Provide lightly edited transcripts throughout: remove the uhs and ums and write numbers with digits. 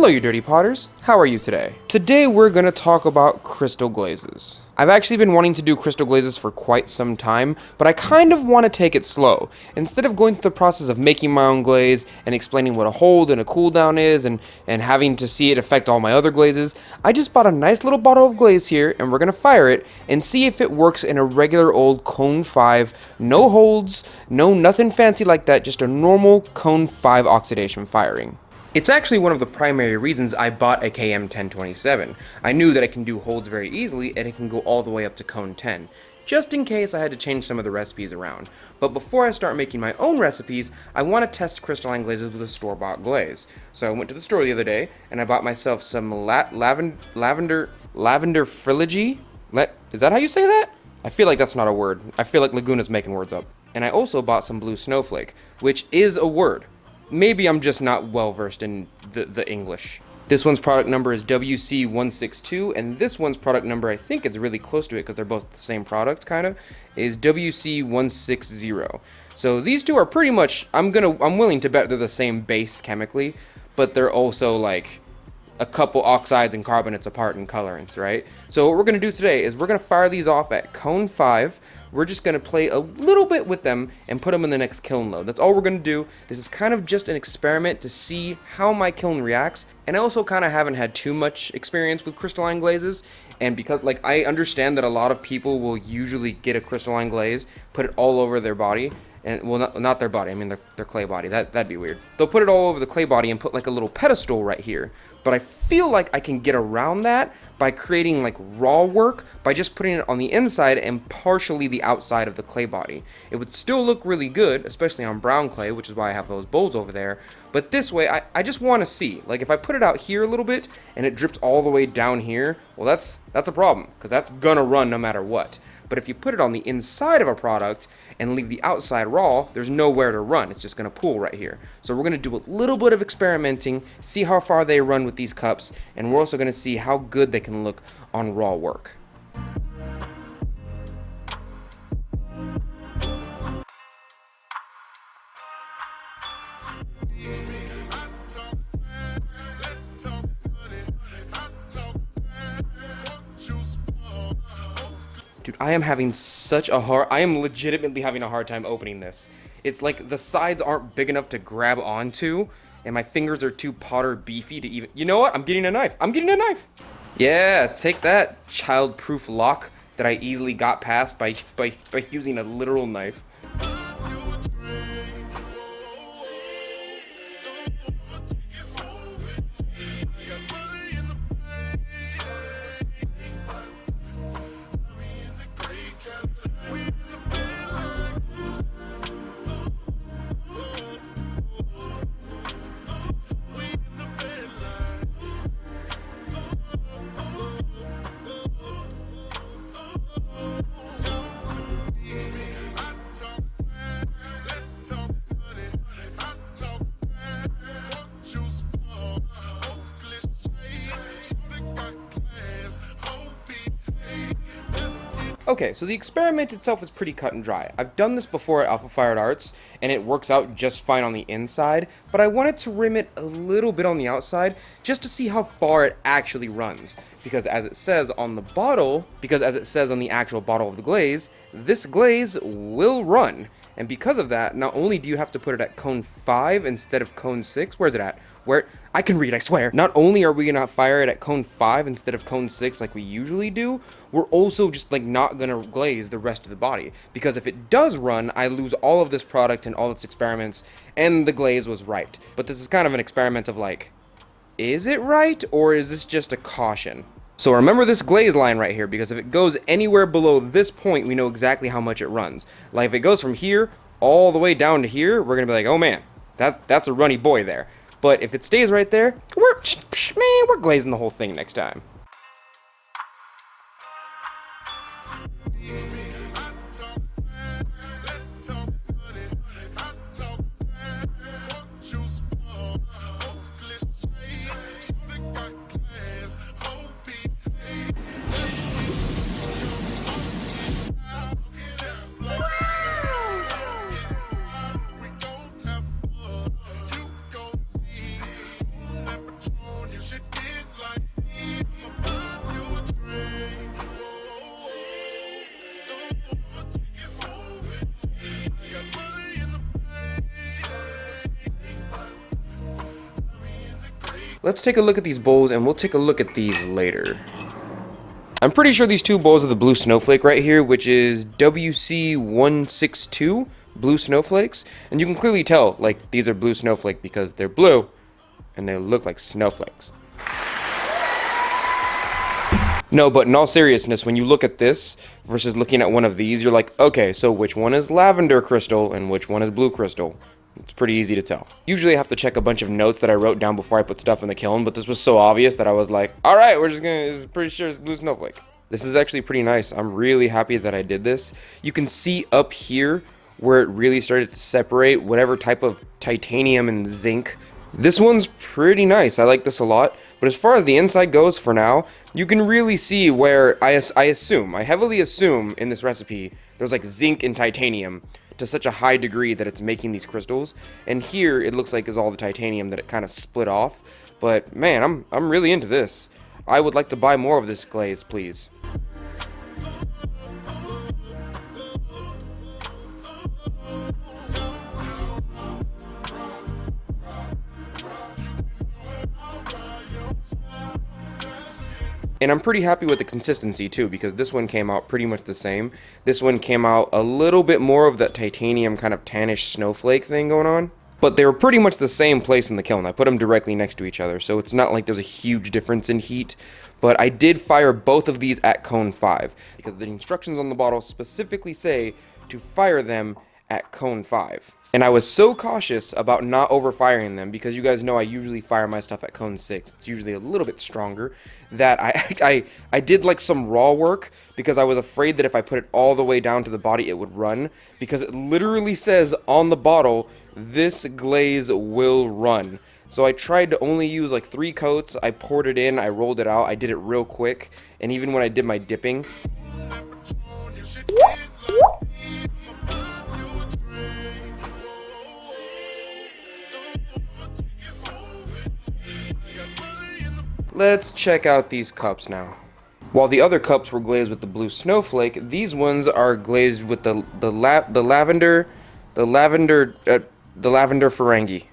Hello you dirty potters, how are you today? Today we're going to talk about crystal glazes. I've actually been wanting to do crystal glazes for quite some time, but I kind of want to take it slow. Instead of going through the process of making my own glaze and explaining what a hold and a cool down is and having to see it affect all my other glazes, I just bought a nice little bottle of glaze here and we're going to fire it and see if it works in a regular old cone 5, no holds, no nothing fancy like that, just a normal cone 5 oxidation firing. It's actually one of the primary reasons I bought a KM1027. I knew that it can do holds very easily and it can go all the way up to cone 10, just in case I had to change some of the recipes around. But before I start making my own recipes, I want to test crystalline glazes with a store-bought glaze. So I went to the store the other day and I bought myself some lavender filigree. Is that how you say that? I feel like that's not a word. I feel like Laguna's making words up. And I also bought some blue snowflake, which is a word. Maybe I'm just not well versed in the English. This one's product number is WC162, and this one's product number, I think it's really close to it because they're both the same product, kind of, is WC160. So these two are pretty much, I'm willing to bet they're the same base chemically, but they're also like a couple oxides and carbonates apart in colorants, right? So what we're going to do today is we're going to fire these off at cone 5. We're just going to play a little bit with them and put them in the next kiln load. That's all we're going to do. This is kind of just an experiment to see how my kiln reacts. And I also kind of haven't had too much experience with crystalline glazes. And because, like, I understand that a lot of people will usually get a crystalline glaze, put it all over their body. And, well, not their body, I mean their clay body. That'd be weird. They'll put it all over the clay body and put like a little pedestal right here. But I feel like I can get around that by creating like raw work by just putting it on the inside and partially the outside of the clay body. It would still look really good, especially on brown clay, which is why I have those bowls over there. But this way, I just want to see, like if I put it out here a little bit and it drips all the way down here, well that's a problem, because that's gonna run no matter what. But if you put it on the inside of a product and leave the outside raw, there's nowhere to run. It's just going to pool right here. So we're going to do a little bit of experimenting, see how far they run with these cups, and we're also going to see how good they can look on raw work. Dude, I am legitimately having a hard time opening this. It's like the sides aren't big enough to grab onto, and my fingers are too Potter beefy to even... You know what? I'm getting a knife. Yeah, take that, child-proof lock that I easily got past by using a literal knife. Okay, so the experiment itself is pretty cut and dry. I've done this before at Alpha Fired Arts, and it works out just fine on the inside, but I wanted to rim it a little bit on the outside, just to see how far it actually runs. Because as it says on the actual bottle of the glaze, this glaze will run. And because of that, not only do you have to put it at cone 5 instead of cone 6, where's it at? I can read, I swear. Not only are we gonna fire it at cone 5 instead of cone 6 like we usually do, we're also just like not gonna glaze the rest of the body. Because if it does run, I lose all of this product and all its experiments, and the glaze was right. But this is kind of an experiment of like, is it right, or is this just a caution? So remember this glaze line right here, because if it goes anywhere below this point, we know exactly how much it runs. Like if it goes from here all the way down to here, we're gonna be like, oh man, that's a runny boy there. But if it stays right there, we're glazing the whole thing next time. Let's take a look at these bowls, and we'll take a look at these later. I'm pretty sure these two bowls are the blue snowflake right here, which is WC162 blue snowflakes. And you can clearly tell, like, these are blue snowflake because they're blue and they look like snowflakes. No, but in all seriousness, when you look at this versus looking at one of these, you're like, okay, so which one is lavender crystal and which one is blue crystal? It's pretty easy to tell. Usually I have to check a bunch of notes that I wrote down before I put stuff in the kiln, but this was so obvious that I was like, alright, it's pretty sure it's blue snowflake. This is actually pretty nice. I'm really happy that I did this. You can see up here where it really started to separate whatever type of titanium and zinc. This one's pretty nice. I like this a lot. But as far as the inside goes for now, you can really see where I heavily assume in this recipe, there's like zinc and titanium to such a high degree that it's making these crystals. And here it looks like is all the titanium that it kind of split off. But man, I'm really into this. I would like to buy more of this glaze, please. And I'm pretty happy with the consistency too, because this one came out pretty much the same. This one came out a little bit more of that titanium kind of tannish snowflake thing going on. But they were pretty much the same place in the kiln. I put them directly next to each other, so it's not like there's a huge difference in heat. But I did fire both of these at cone 5, because the instructions on the bottle specifically say to fire them at cone 5. And I was so cautious about not overfiring them, because you guys know I usually fire my stuff at cone 6. It's usually a little bit stronger, that I did like some raw work, because I was afraid that if I put it all the way down to the body it would run, because it literally says on the bottle, this glaze will run. So I tried to only use like 3 coats. I poured it in, I rolled it out, I did it real quick, and even when I did my dipping, let's check out these cups now. While the other cups were glazed with the blue snowflake, these ones are glazed with the lavender Ferengi.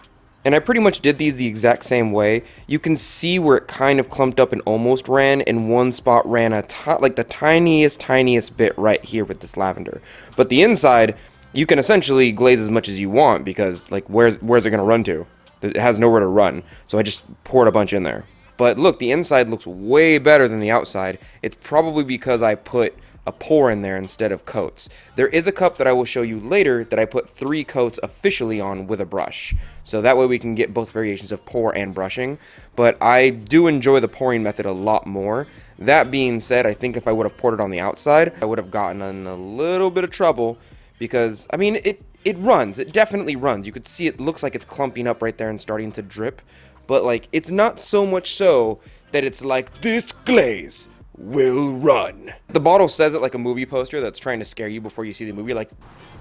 And I pretty much did these the exact same way. You can see where it kind of clumped up and almost ran, and one spot ran like the tiniest bit right here with this lavender. But the inside, you can essentially glaze as much as you want, because like where's it gonna run to? It has nowhere to run. So I just poured a bunch in there. But look, the inside looks way better than the outside. It's probably because I put a pour in there instead of coats. There is a cup that I will show you later that I put 3 coats officially on with a brush. So that way we can get both variations of pour and brushing. But I do enjoy the pouring method a lot more. That being said, I think if I would have poured it on the outside, I would have gotten in a little bit of trouble, because, I mean, it runs. It definitely runs. You could see it looks like it's clumping up right there and starting to drip. But, like, it's not so much so that it's like, this glaze will run. The bottle says it like a movie poster that's trying to scare you before you see the movie, like,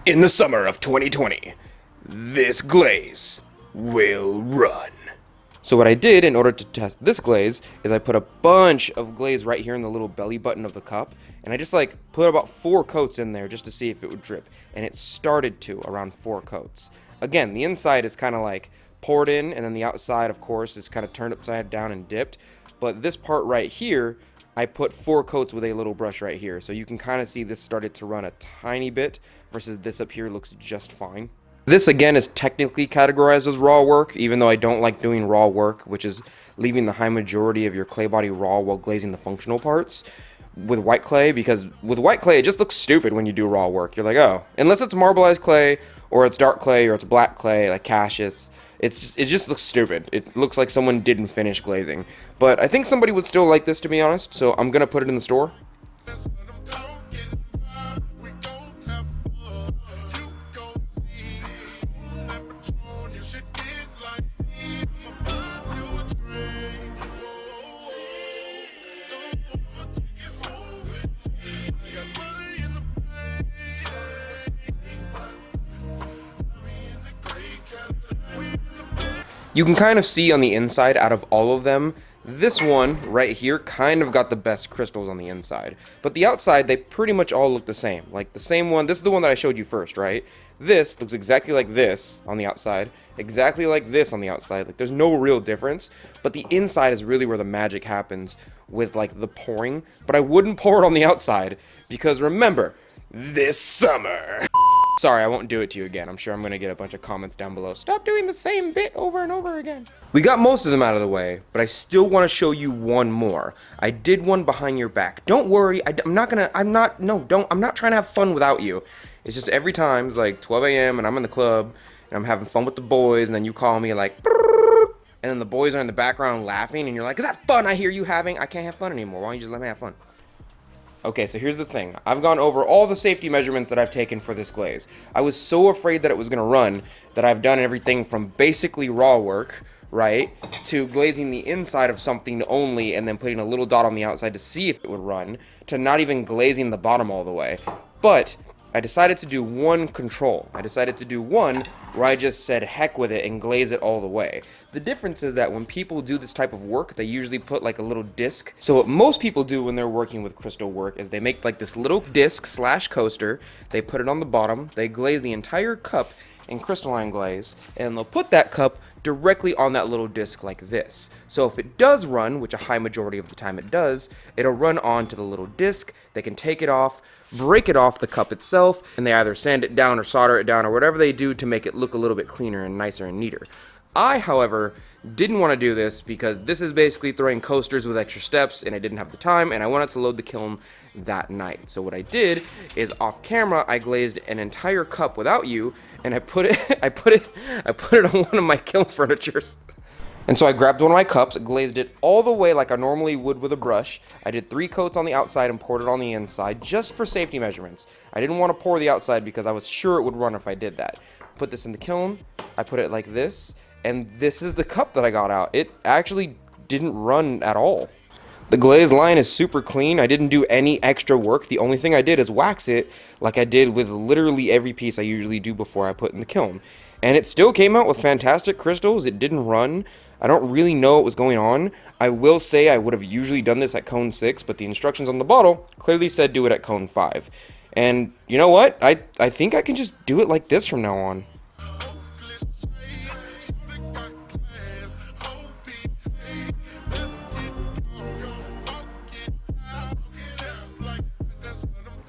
in the summer of 2020, this glaze will run. So what I did in order to test this glaze is I put a bunch of glaze right here in the little belly button of the cup, and I just, like, put about 4 coats in there just to see if it would drip, and it started to around 4 coats. Again, the inside is kind of like poured in, and then the outside, of course, is kind of turned upside down and dipped. But this part right here, I put 4 coats with a little brush right here. So you can kind of see this started to run a tiny bit, versus this up here looks just fine. This, again, is technically categorized as raw work, even though I don't like doing raw work, which is leaving the high majority of your clay body raw while glazing the functional parts with white clay, because with white clay, it just looks stupid when you do raw work. You're like, oh, unless it's marbleized clay, or it's dark clay, or it's black clay, like Cassius, it just looks stupid. It looks like someone didn't finish glazing. But I think somebody would still like this, to be honest, so I'm gonna put it in the store. You can kind of see on the inside, out of all of them, This one right here kind of got the best crystals on the inside, but the outside, they pretty much all look the same. Like the same one, this is the one that I showed you first, right? This looks exactly like this on the outside, exactly like this on the outside. Like there's no real difference, but the inside is really where the magic happens with like the pouring. But I wouldn't pour it on the outside because remember, this summer. Sorry, I won't do it to you again. I'm sure I'm going to get a bunch of comments down below. Stop doing the same bit over and over again. We got most of them out of the way, but I still want to show you one more. I did one behind your back. Don't worry, I'm not trying to have fun without you. It's just every time, it's like 12 a.m. and I'm in the club, and I'm having fun with the boys, and then you call me like, and then the boys are in the background laughing, and you're like, is that fun I hear you having? I can't have fun anymore. Why don't you just let me have fun? Okay, so here's the thing. I've gone over all the safety measurements that I've taken for this glaze. I was so afraid that it was going to run that I've done everything from basically raw work, right, to glazing the inside of something only and then putting a little dot on the outside to see if it would run, to not even glazing the bottom all the way. But I decided to do one control. I decided to do one where I just said heck with it and glaze it all the way. The difference is that when people do this type of work, they usually put like a little disc. So what most people do when they're working with crystal work is they make like this little disc / coaster, they put it on the bottom, they glaze the entire cup in crystalline glaze, and they'll put that cup directly on that little disc like this. So if it does run, which a high majority of the time it does, it'll run onto the little disc, they can take it off, break it off the cup itself, and they either sand it down or solder it down or whatever they do to make it look a little bit cleaner and nicer and neater. I, however, didn't want to do this because this is basically throwing coasters with extra steps and I didn't have the time and I wanted to load the kiln that night. So what I did is off camera I glazed an entire cup without you and I put it on one of my kiln furnitures. And so I grabbed one of my cups, glazed it all the way like I normally would with a brush. I did 3 coats on the outside and poured it on the inside just for safety measurements. I didn't want to pour the outside because I was sure it would run if I did that. Put this in the kiln, I put it like this, and this is the cup that I got out. It actually didn't run at all. The glaze line is super clean. I didn't do any extra work. The only thing I did is wax it like I did with literally every piece I usually do before I put in the kiln. And it still came out with fantastic crystals. It didn't run. I don't really know what was going on. I will say I would have usually done this at cone 6, but the instructions on the bottle clearly said do it at cone 5. And you know what? I think I can just do it like this from now on.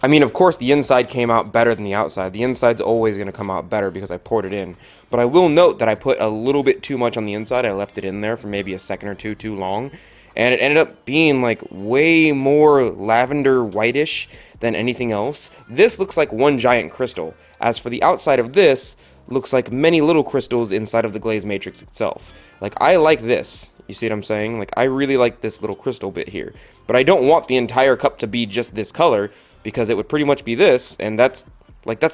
I mean, of course, the inside came out better than the outside. The inside's always going to come out better because I poured it in. But I will note that I put a little bit too much on the inside. I left it in there for maybe a second or two too long. And it ended up being like way more lavender whitish than anything else. This looks like one giant crystal. As for the outside of this, looks like many little crystals inside of the glaze matrix itself. Like, I like this. You see what I'm saying? Like, I really like this little crystal bit here. But I don't want the entire cup to be just this color, because it would pretty much be this, and that's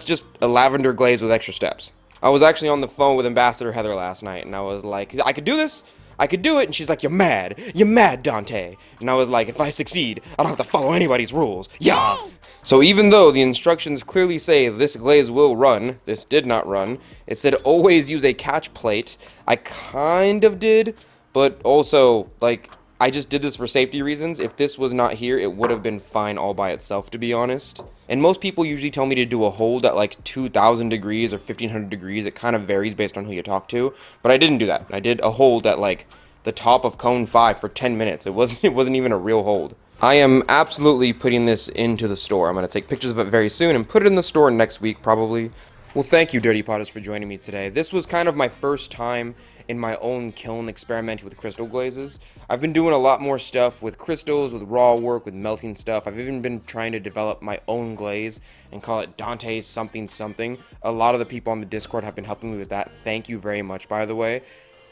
just a lavender glaze with extra steps. I was actually on the phone with Ambassador Heather last night, and I was like, I could do this, I could do it, and she's like, you're mad, Donte. And I was like, if I succeed, I don't have to follow anybody's rules, yeah! So even though the instructions clearly say this glaze will run, this did not run. It said always use a catch plate. I kind of did, but also, like, I just did this for safety reasons. If this was not here, it would have been fine all by itself, to be honest. And most people usually tell me to do a hold at like 2,000 degrees or 1,500 degrees. It kind of varies based on who you talk to. But I didn't do that. I did a hold at like the top of cone 5 for 10 minutes. It wasn't even a real hold. I am absolutely putting this into the store. I'm going to take pictures of it very soon and put it in the store next week probably. Well, thank you, Dirty Potters, for joining me today. This was kind of my first time in my own kiln experimenting with crystal glazes. I've been doing a lot more stuff with crystals, with raw work, with melting stuff. I've even been trying to develop my own glaze and call it Donte's something something. A lot of the people on the Discord have been helping me with that. Thank you very much, by the way.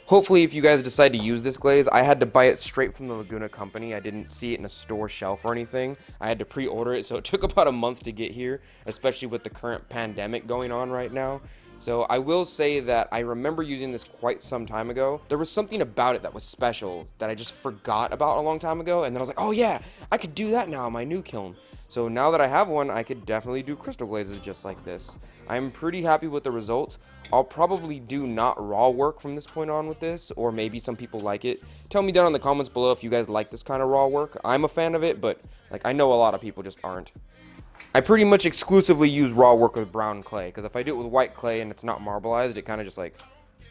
Hopefully, if you guys decide to use this glaze, I had to buy it straight from the Laguna company. I didn't see it in a store shelf or anything. I had to pre-order it, so it took about a month to get here, especially with the current pandemic going on right now. So I will say that I remember using this quite some time ago. There was something about it that was special that I just forgot about a long time ago, and then I was like, oh yeah, I could do that now in my new kiln. So now that I have one, I could definitely do crystal glazes just like this. I'm pretty happy with the results. I'll probably do not raw work from this point on with this, or maybe some people like it. Tell me down in the comments below if you guys like this kind of raw work. I'm a fan of it, but like I know a lot of people just aren't. I pretty much exclusively use raw work with brown clay, because if I do it with white clay and it's not marbleized, it kind of just like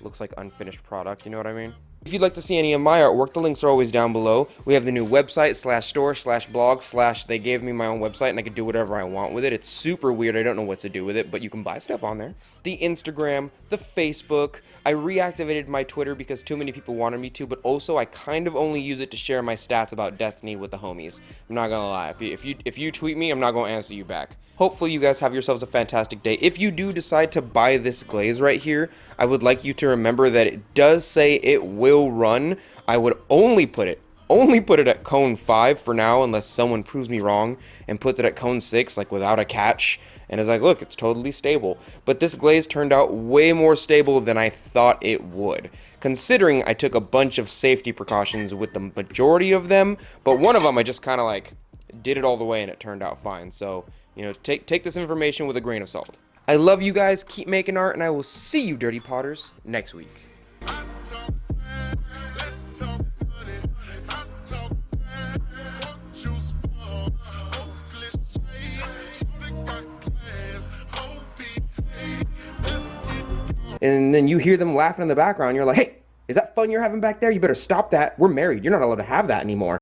looks like unfinished product, you know what I mean? If you'd like to see any of my artwork, the links are always down below. We have the new website /store/blog/ they gave me my own website and I could do whatever I want with it. It's super weird. I don't know what to do with it, but you can buy stuff on there. The Instagram, the Facebook. I reactivated my Twitter because too many people wanted me to, but also I kind of only use it to share my stats about Destiny with the homies. I'm not gonna lie. If you tweet me, I'm not gonna answer you back. Hopefully you guys have yourselves a fantastic day. If you do decide to buy this glaze right here, I would like you to remember that it does say it will run. I would only put it at cone 5 for now, unless someone proves me wrong and puts it at cone 6, like without a catch, and is like, look, it's totally stable. But this glaze turned out way more stable than I thought it would, considering I took a bunch of safety precautions with the majority of them, but one of them I just kind of like did it all the way and it turned out fine. So, you know, take this information with a grain of salt. I love you guys, keep making art, and I will see you dirty potters next week. And then you hear them laughing in the background. You're like, hey, is that fun you're having back there? You better stop that. We're married. You're not allowed to have that anymore.